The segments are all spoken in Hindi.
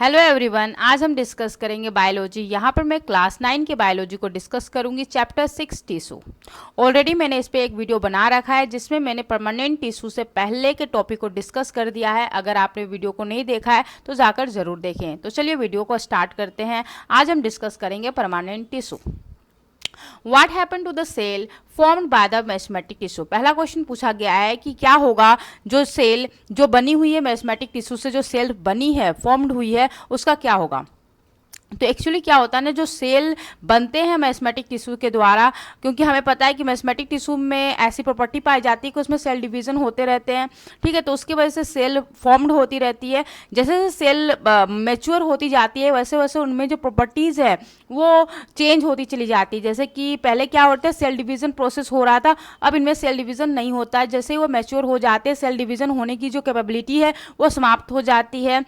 हेलो एवरीवन, आज हम डिस्कस करेंगे बायोलॉजी। यहाँ पर मैं क्लास 9 के बायोलॉजी को डिस्कस करूंगी, चैप्टर 6 टिश्यू। ऑलरेडी मैंने इस पे एक वीडियो बना रखा है जिसमें मैंने परमानेंट टिश्यू से पहले के टॉपिक को डिस्कस कर दिया है। अगर आपने वीडियो को नहीं देखा है तो जाकर ज़रूर देखें। तो चलिए वीडियो को स्टार्ट करते हैं। आज हम डिस्कस करेंगे permanent tissue. What happened to the cell formed by the meristematic tissue. पहला क्वेश्चन पूछा गया है कि क्या होगा जो सेल जो बनी हुई है मेस्मेटिक टिश्यू से, जो सेल बनी है फॉर्म्ड हुई है, उसका क्या होगा। तो एक्चुअली क्या होता है ना, जो सेल बनते हैं मेस्मेटिक टिश्यू के द्वारा, क्योंकि हमें पता है कि मेस्मेटिक टिश्यू में ऐसी प्रॉपर्टी पाई जाती है कि उसमें सेल डिवीजन होते रहते हैं, ठीक है। तो उसकी वजह से सेल फॉर्म्ड होती रहती है। जैसे जैसे सेल मैच्योर होती जाती है वैसे वैसे उनमें जो प्रॉपर्टीज़ है वो चेंज होती चली जाती है। जैसे कि पहले क्या होता है, सेल डिवीजन प्रोसेस हो रहा था, अब इनमें सेल डिवीजन नहीं होता है। जैसे ही वो मैच्योर हो जाते हैं, सेल डिवीजन होने की जो कैपेबिलिटी है वो समाप्त हो जाती है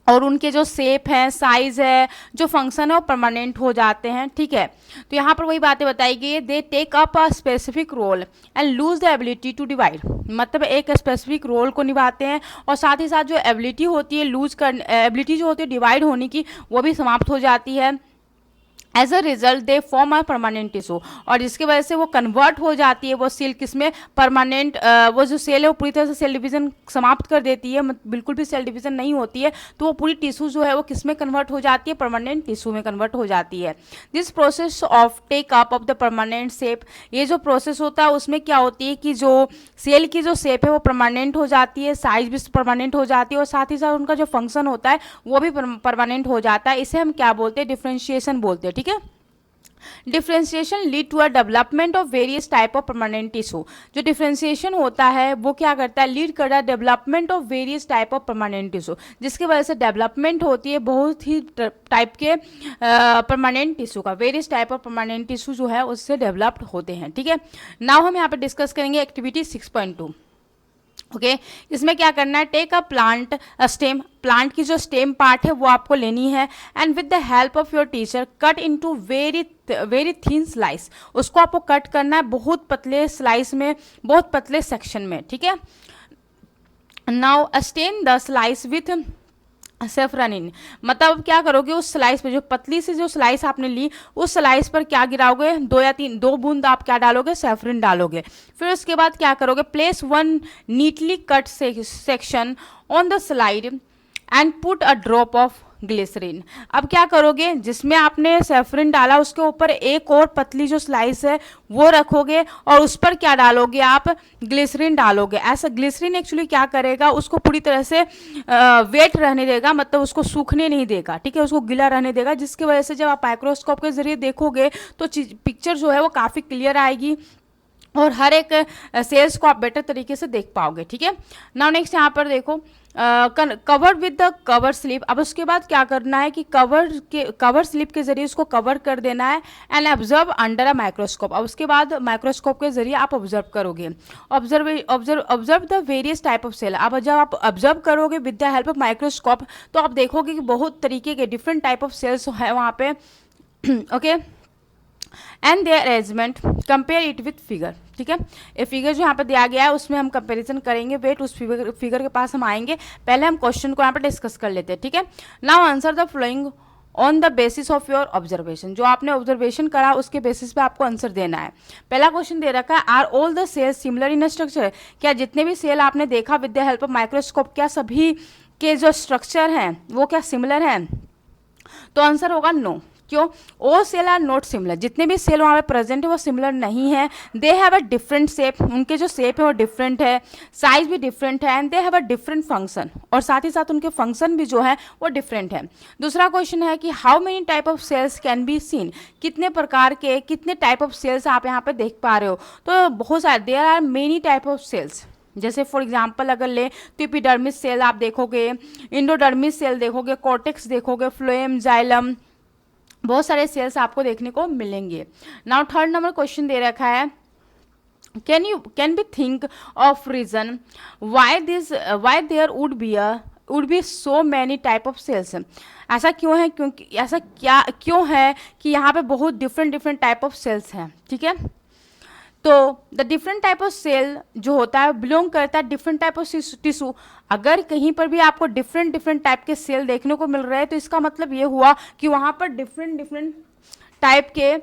और उनके जो शेप है, साइज है, जो फंक्शन है वो परमानेंट हो जाते हैं, ठीक है। तो यहाँ पर वही बातें बताई गई है, they take up a specific role and lose the ability to divide. मतलब एक स्पेसिफिक रोल को निभाते हैं और साथ ही साथ जो एबिलिटी होती है लूज कर एबिलिटी जो होती है डिवाइड होने की, वो भी समाप्त हो जाती है। As a result they form a permanent tissue, और जिसकी वजह से वो कन्वर्ट हो जाती है वो सेल किसमें, परमानेंट। वो जो सेल है वो पूरी तरह से सेल डिवीजन समाप्त कर देती है, बिल्कुल भी सेल डिवीजन नहीं होती है, तो वो पूरी टिश्यू जो है वो किसमें कन्वर्ट हो जाती है, परमानेंट टिश्यू में कन्वर्ट हो जाती है। This process of take up of the permanent shape, ये जो प्रोसेस होता है उसमें क्या होती है कि जो सेल की जो शेप है वो परमानेंट हो जाती है, साइज भी परमानेंट हो जाती है और साथ ही साथ उनका जो फंक्शन होता है वो भी परमानेंट हो जाता है। इसे हम क्या बोलते हैं, डिफरेंशिएशन बोलते हैं, ठीक है। Differentiation lead to a development of various type of permanent tissue. जो डिफ्रेंसिएशन होता है वो क्या करता है, लीड करता है development of various type of permanent tissue, जिसकी वजह से डेवलपमेंट होती है बहुत ही टाइप के परमानेंट टिश्यू का। Various type of permanent tissue जो है उससे डेवलप्ड होते हैं, ठीक है। नाउ हम यहाँ पे डिस्कस करेंगे एक्टिविटी 6.2। ओके इसमें क्या करना है, take a plant stem, plant की जो स्टेम पार्ट है वो आपको लेनी है, and with the help of your teacher cut into very thin slice. उसको आपको कट करना है बहुत पतले स्लाइस में, बहुत पतले सेक्शन में, ठीक है। Now stain the slice with safranin. मतलब क्या करोगे, उस स्लाइस पे जो पतली सी जो स्लाइस आपने ली उस स्लाइस पर क्या गिराओगे, 2 बूंद आप क्या डालोगे, सेफ्रिन डालोगे। फिर उसके बाद क्या करोगे, place one neatly cut section on the slide and put a drop of glycerine. अब क्या करोगे, जिसमें आपने सेफ्रिन डाला उसके ऊपर एक और पतली जो स्लाइस है वो रखोगे और उस पर क्या डालोगे, आप ग्लिसरीन डालोगे। ऐसा ग्लिसरीन एक्चुअली क्या करेगा, उसको पूरी तरह से वेट रहने देगा, मतलब उसको सूखने नहीं देगा, ठीक है, उसको गीला रहने देगा, जिसकी वजह से जब आप माइक्रोस्कोप के जरिए देखोगे तो पिक्चर जो है वो काफ़ी क्लियर आएगी और हर एक सेल्स को आप बेटर तरीके से देख पाओगे, ठीक है। नाउ नेक्स्ट यहाँ पर देखो, cover with the cover slip. अब उसके बाद क्या करना है कि कवर स्लिप के जरिए उसको कवर कर देना है, and observe under a microscope. अब उसके बाद माइक्रोस्कोप के जरिए आप ऑब्जर्व करोगे, observe the various type of cell. अब जब आप ऑब्जर्व करोगे with the help of microscope तो आप देखोगे कि बहुत तरीके के डिफरेंट टाइप ऑफ सेल्स है वहाँ पे, okay. And their arrangement compare it with figure, ठीक है। ये फिगर जो यहाँ पर दिया गया है उसमें हम कंपैरिजन करेंगे, वेट उस फिगर के पास हम आएंगे। पहले हम क्वेश्चन को यहाँ पर डिस्कस कर लेते हैं, ठीक है। Now answer the flowing on the basis of your observation. जो आपने ऑब्जर्वेशन करा उसके बेसिस पे आपको आंसर देना है। पहला क्वेश्चन दे रखा है, are all the cells similar in structure. क्या जितने भी सेल आपने देखा with the help of microscope, क्या सभी के जो स्ट्रक्चर हैं वो क्या सिमिलर हैं, तो आंसर होगा नो। क्यों, all cell are not similar, जितने भी सेल वहाँ पे प्रेजेंट है वो सिमिलर नहीं है। They have a different shape, उनके जो शेप है वो डिफरेंट है, साइज भी डिफरेंट है, and they have a different function, और साथ ही साथ उनके फंक्शन भी जो है वो डिफरेंट है। दूसरा क्वेश्चन है कि how many type of cells can be seen, कितने प्रकार के, कितने टाइप ऑफ सेल्स आप यहाँ पे देख पा रहे हो, तो बहुत सारे, there are many type of cells. जैसे फॉर एग्जांपल अगर ले तो एपिडर्मिस सेल आप देखोगे, इंडोडर्मिस सेल देखोगे, कॉर्टेक्स देखोगे, फ्लोएम, जाइलम, बहुत सारे सेल्स आपको देखने को मिलेंगे। नाउ थर्ड नंबर क्वेश्चन दे रखा है, can be think of reason why there would be so many type of cells. ऐसा क्यों है, क्योंकि ऐसा क्या क्यों है कि यहाँ पे बहुत डिफरेंट टाइप ऑफ सेल्स हैं, ठीक है। तो the different type of cell जो होता है बिलोंग करता है डिफरेंट टाइप ऑफ टिश्यू। अगर कहीं पर भी आपको डिफरेंट डिफरेंट टाइप के सेल देखने को मिल रहे हैं तो इसका मतलब ये हुआ कि वहाँ पर डिफरेंट डिफरेंट टाइप के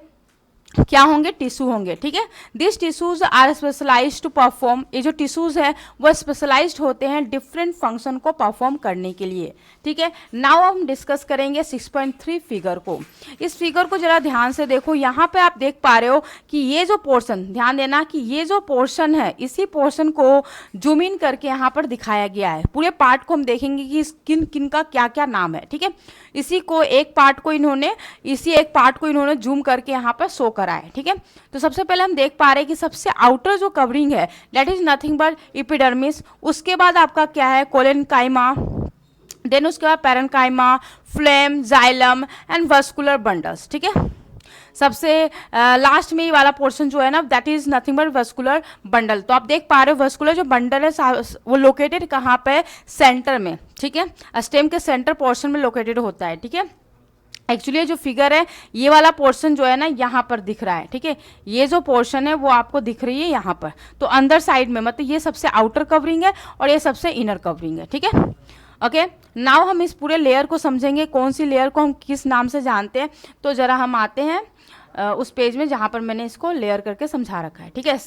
क्या होंगे, टिश्यू होंगे। ठीक है, this tissues are specialised to perform, ये जो टिश्यूज है वो स्पेशलाइज्ड होते हैं डिफरेंट फंक्शन को परफॉर्म करने के लिए। ठीक है, नाउ हम डिस्कस करेंगे 6.3 फिगर को। इस फिगर को जरा ध्यान से देखो, यहाँ पे आप देख पा रहे हो कि ये जो पोर्शन, ध्यान देना कि ये जो पोर्शन है इसी पोर्शन को जूम इन करके यहाँ पर दिखाया गया है। पूरे पार्ट को हम देखेंगे कि किन किन का क्या क्या नाम है। ठीक है, इसी एक पार्ट को इन्होंने जूम करके यहाँ पर शो करा है। ठीक है, तो सबसे पहले हम देख पा रहे हैं कि सबसे आउटर जो कवरिंग है that is nothing but epidermis. उसके बाद आपका क्या है, कोलेनकाइमा, देन उसके बाद parenchyma, flame, xylem and vascular bundles. ठीक है, सबसे लास्ट में ये वाला पोर्शन जो है ना that is nothing but vascular bundle. तो आप देख पा रहे हो वस्कुलर जो बंडल है वो लोकेटेड कहाँ पे, सेंटर में। ठीक है, स्टेम के सेंटर पोर्शन में लोकेटेड होता है। ठीक है, एक्चुअली जो फिगर है ये वाला पोर्शन जो है ना यहाँ पर दिख रहा है। ठीक है, ये जो पोर्शन है वो आपको दिख रही है यहाँ पर, तो अंदर साइड में, मतलब ये सबसे आउटर कवरिंग है और ये सबसे इनर कवरिंग है। ठीक है, ओके, नाउ हम इस पूरे लेयर को समझेंगे, कौन सी लेयर को हम किस नाम से जानते हैं। तो जरा हम आते हैं उस पेज में जहाँ पर मैंने इसको लेयर करके समझा रखा है। ठीक है,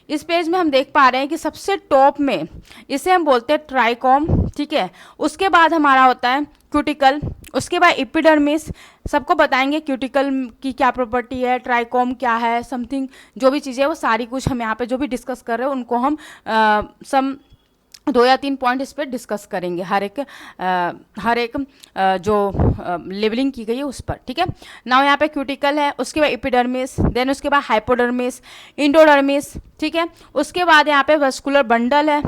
इस पेज में हम देख पा रहे हैं कि सबसे टॉप में इसे हम बोलते हैं ट्राइकोम। ठीक है, उसके बाद हमारा होता है क्यूटिकल, उसके बाद एपिडर्मिस। सबको बताएंगे क्यूटिकल की क्या प्रॉपर्टी है, ट्राइकोम क्या है, समथिंग जो भी चीज़ें वो सारी कुछ हम यहाँ पे जो भी डिस्कस कर रहे हैं उनको हम सम 2 या 3 पॉइंट इस पर डिस्कस करेंगे, हर एक जो लेवलिंग की गई है उस पर। ठीक है, नाउ यहाँ पे क्यूटिकल है, उसके बाद एपिडर्मिस, देन उसके बाद हाइपोडर्मिस, इंडोडर्मिस। ठीक है, उसके बाद यहाँ पे वस्कुलर बंडल है।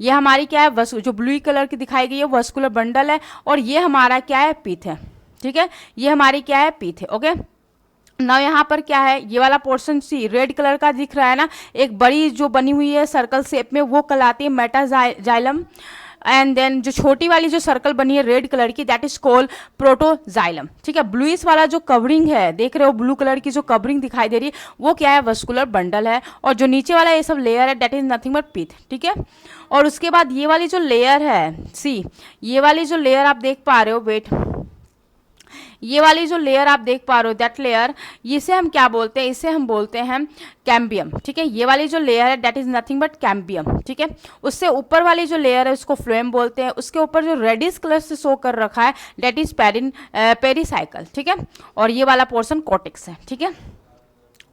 ये हमारी क्या है, जो ब्लू कलर की दिखाई गई है वस्कुलर बंडल है, और ये हमारा क्या है, पीथ है। ठीक है, ये हमारी क्या है, पीथ है। ओके, ना यहाँ पर क्या है, ये वाला पोर्शन रेड कलर का दिख रहा है ना, एक बड़ी जो बनी हुई है सर्कल शेप में वो कहलाती है मेटाजाइलम, एंड देन जो छोटी वाली जो सर्कल बनी है रेड कलर की दैट इज कॉल्ड प्रोटोजाइलम। ठीक है, ब्लूइश वाला जो कवरिंग है देख रहे हो, ब्लू कलर की जो कवरिंग दिखाई दे रही है वो क्या है, वस्कुलर बंडल है, और जो नीचे वाला ये सब लेयर है that is nothing but pith. ठीक है, और उसके बाद ये वाली जो लेयर है, ये वाली जो लेयर आप देख पा रहे हो, वेट, ये वाली जो लेयर आप देख पा रहे हो दैट लेयर, इसे हम क्या बोलते हैं, इसे हम बोलते हैं कैम्बियम। ठीक है, ये वाली जो लेयर है that is nothing but cambium. ठीक है, उससे ऊपर वाली जो लेयर है उसको फ्लोएम बोलते हैं, उसके ऊपर जो रेडिश कलर से शो कर रखा है दैट इज पेरिसाइकल। ठीक है, और ये वाला पोर्शन कॉर्टेक्स है। ठीक है,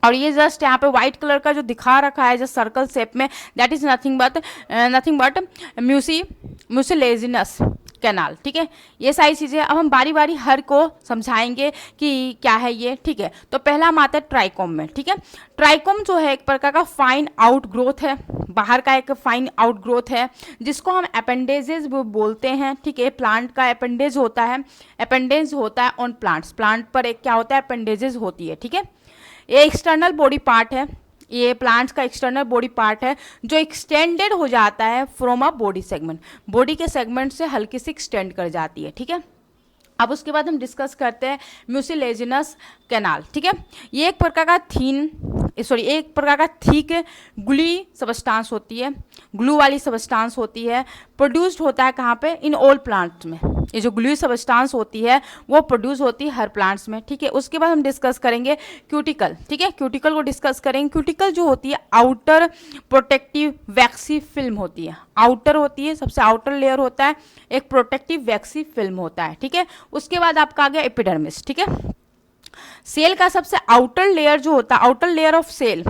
और ये जस्ट यहाँ पे व्हाइट कलर का जो दिखा रखा है जस्ट सर्कल शेप में that is nothing but mucilaginous canal. ठीक है, ये सारी चीज़ें अब हम बारी बारी हर को समझाएंगे कि क्या है ये। ठीक है, तो पहला हम आता है ट्राइकोम में। ठीक है, ट्राइकोम जो है एक प्रकार का फाइन आउट ग्रोथ है, बाहर का एक फाइन आउट ग्रोथ है जिसको हम अपेंडेजेस बोलते हैं। ठीक है, प्लांट का अपेंडेज होता है ऑन प्लांट्स, प्लांट पर एक क्या होता है, अपेंडेजेस होती है। ठीक है, ये एक्सटर्नल बॉडी पार्ट है, ये प्लांट्स का एक्सटर्नल बॉडी पार्ट है जो एक्सटेंडेड हो जाता है from a body segment, body के सेगमेंट से हल्की सी एक्सटेंड कर जाती है। ठीक है, अब उसके बाद हम डिस्कस करते हैं म्यूसिलेजिनस कैनाल। ठीक है, ये एक प्रकार का थिक ग्लू सबस्टांस होती है, ग्लू वाली सबस्टांस होती है, प्रोड्यूस्ड होता है कहाँ पे, इन ऑल प्लांट्स में। ये जो ग्लू सबस्टांस होती है वो प्रोड्यूस होती है हर प्लांट्स में। ठीक है, उसके बाद हम डिस्कस करेंगे क्यूटिकल। ठीक है, क्यूटिकल को डिस्कस करेंगे। क्यूटिकल जो होती है आउटर प्रोटेक्टिव वैक्सी फिल्म होती है, आउटर होती है, सबसे आउटर लेयर होता है, एक प्रोटेक्टिव वैक्सी फिल्म होता है। ठीक है, उसके बाद आपका आ गया एपिडर्मिस। ठीक है, सेल का सबसे आउटर लेयर जो होता है, outer layer of cell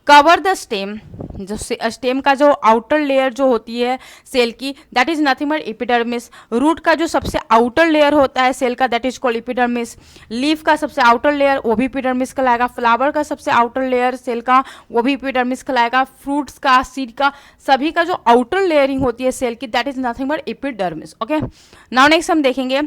cover the stem, जो स्टेम का जो आउटर लेयर जो होती है सेल की that is nothing but epidermis. Root का जो सबसे आउटर लेयर होता है सेल का that is called epidermis. Leaf का सबसे आउटर लेयर वो भी एपिडर्मिस कहलाएगा। फ्लावर का सबसे आउटर लेयर सेल का वो भी एपिडर्मिस कहलाएगा। फ्रूट्स का, सीड का, सभी का जो आउटर लेयरिंग होती है सेल की that is nothing but epidermis. Okay, now next हम देखेंगे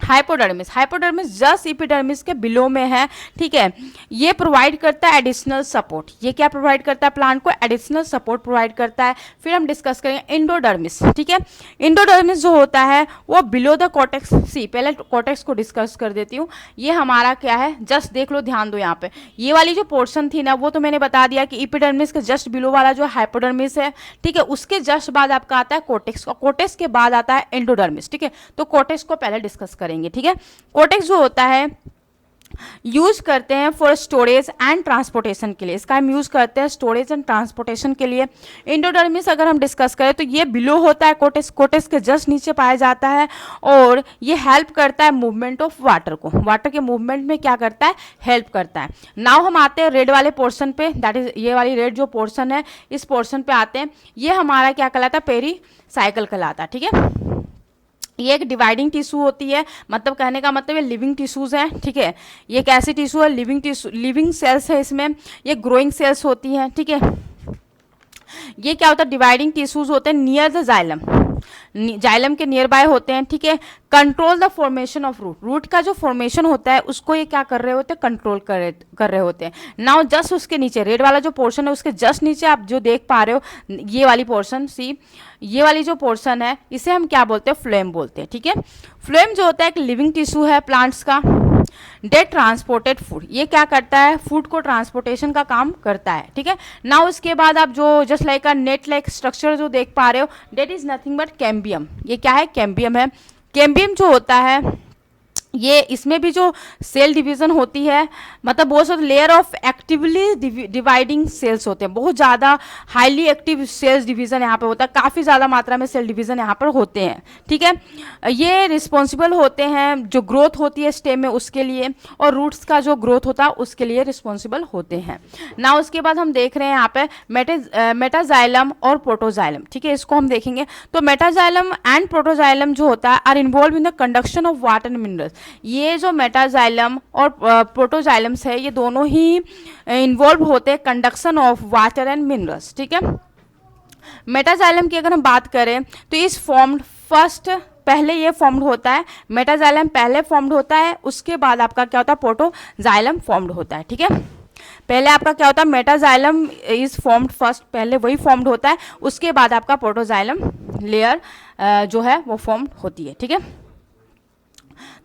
हाइपोडर्मिस, हाइपोडर्मिस जस्ट एपिडर्मिस के बिलो में है, ठीक है। ये प्रोवाइड करता है एडिशनल सपोर्ट, ये क्या प्रोवाइड करता है प्लांट को, एडिशनल सपोर्ट प्रोवाइड करता है। फिर हम डिस्कस करेंगे इंडोडर्मिस, ठीक है। इंडोडर्मिस जो होता है वो बिलो द कॉर्टेक्स, सी पहले कॉर्टेक्स को डिस्कस कर देती हूँ। ये हमारा क्या है, जस्ट देख लो, ध्यान दो यहाँ पे, ये वाली जो पोर्शन थी ना वो तो मैंने बता दिया कि एपिडर्मिस के जस्ट बिलो वाला जो हाइपोडर्मिस है, ठीक है, उसके जस्ट बाद आपका आता है कॉर्टेक्स, कॉर्टेक्स के बाद आता है इंडोडर्मिस, ठीक है। तो कॉर्टेक्स को पहले डिस्कस करेंगे, ठीक है। कॉर्टेक्स जो होता है यूज करते हैं फॉर स्टोरेज एंड ट्रांसपोर्टेशन के लिए, इसका हम यूज करते हैं स्टोरेज एंड ट्रांसपोर्टेशन के लिए। इंडोडर्मिस अगर हम डिस्कस करें तो ये बिलो होता है कॉर्टेक्स, कॉर्टेक्स के जस्ट नीचे पाया जाता है, और ये हेल्प करता है मूवमेंट ऑफ वाटर को, वाटर के मूवमेंट में क्या करता है, हेल्प करता है। नाउ हम आते हैं रेड वाले पोर्शन पे, दैट इज ये वाली रेड जो पोर्शन है, इस पोर्शन पे आते हैं। ये हमारा क्या कहलाता है, पेरी साइकिल कहलाता है, ठीक है। ये एक डिवाइडिंग टिश्यू होती है, मतलब कहने का मतलब ये लिविंग टिश्यूज है, ठीक है। ये एक ऐसी टिश्यू है, लिविंग टिश्यू, लिविंग सेल्स है इसमें, ये ग्रोइंग सेल्स होती हैं, ठीक है। ये क्या होता है, डिवाइडिंग टिश्यूज होते हैं नियर द जाइलम, जाइलम के नियर बाय होते हैं, ठीक है। Control the formation of root, root का जो फॉर्मेशन होता है उसको ये क्या कर रहे होते हैं, कंट्रोल कर रहे होते हैं। नाउ जस्ट उसके नीचे रेड वाला जो पोर्शन है उसके जस्ट नीचे आप जो देख पा रहे हो ये वाली पोर्शन, सी ये वाली जो पोर्शन है इसे हम क्या बोलते हैं, फ्लोएम बोलते हैं, ठीक है। फ्लोएम जो होता है एक लिविंग टिश्यू है प्लांट्स का, डेट ट्रांसपोर्टेड फूड, ये क्या करता है, फूड को ट्रांसपोर्टेशन का काम करता है, ठीक है। नाउ उसके बाद आप जो just like a net like structure जो देख पा रहे हो, that is nothing but cambium, ये क्या है, कैम्बियम है। कैम्बियम जो होता है ये, इसमें भी जो सेल डिवीजन होती है, मतलब बहुत सारे layer of actively dividing cells होते हैं, बहुत ज़्यादा हाईली एक्टिव सेल्स डिवीजन यहाँ पे होता है, काफ़ी ज़्यादा मात्रा में सेल डिवीजन यहाँ पर होते हैं, ठीक है। ये रिस्पॉन्सिबल होते हैं जो ग्रोथ होती है स्टेम में उसके लिए, और रूट्स का जो ग्रोथ होता है उसके लिए रिस्पॉन्सिबल होते हैं। ना उसके बाद हम देख रहे हैं यहाँ पे मेटाजाइलम और प्रोटोजाइलम, ठीक है, इसको हम देखेंगे। तो मेटाजाइलम एंड प्रोटोजाइलम जो होता है are involved in the conduction of water and minerals, ये जो मेटाजाइलम और प्रोटोजाइलम्स है ये दोनों ही इन्वॉल्व होते हैं conduction of water and minerals, ठीक है। मेटाजाइलम की अगर हम बात करें तो इस फॉर्म्ड फर्स्ट, पहले ये फॉर्म्ड होता है, मेटाजाइलम पहले फॉर्म्ड होता है, उसके बाद आपका क्या होता है, प्रोटोजाइलम फॉर्म्ड होता है, ठीक है। पहले आपका क्या होता है, मेटाजाइलम इज फॉर्म्ड फर्स्ट, पहले वही फॉर्म्ड होता है, उसके बाद आपका प्रोटोजाइलम लेयर जो है वो फॉर्म्ड होती है, ठीक है।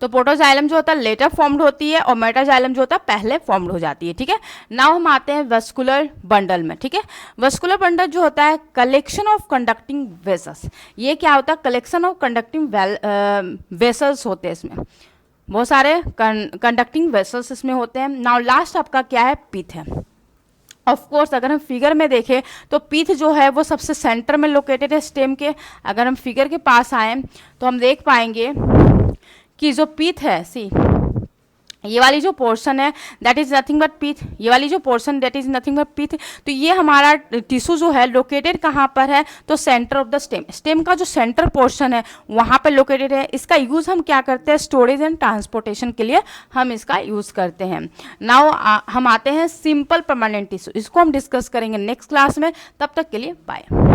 तो प्रोटोजाइलम जो होता है लेटर फॉर्म्ड होती है और मेटाजाइलम जो होता है पहले फॉर्म्ड हो जाती है, ठीक है। नाउ हम आते हैं वेस्कुलर बंडल में, ठीक है। वेस्कुलर बंडल जो होता है कलेक्शन ऑफ कंडक्टिंग वेसल्स, ये क्या होता है, कलेक्शन ऑफ कंडक्टिंग वेसल्स होते हैं इसमें, बहुत सारे कंडक्टिंग वेसल्स इसमें होते हैं। नाउ लास्ट आपका क्या है, पीथ है। ऑफ कोर्स अगर हम फिगर में देखें तो पीथ जो है वो सबसे सेंटर में लोकेटेड है स्टेम के। अगर हम फिगर के पास आए तो हम देख पाएंगे कि जो पीथ है, सी ये वाली जो पोर्शन है that is nothing but pith, ये वाली जो portion that is nothing but pith. तो ये हमारा टिश्यू जो है लोकेटेड कहाँ पर है, तो centre of the stem, stem का जो सेंटर पोर्शन है वहाँ पर लोकेटेड है। इसका यूज़ हम क्या करते हैं, स्टोरेज एंड ट्रांसपोर्टेशन के लिए हम इसका यूज़ करते हैं। नाउ हम आते हैं सिंपल परमानेंट टिश्यू, इसको हम डिस्कस करेंगे नेक्स्ट क्लास में, तब तक के लिए बाय।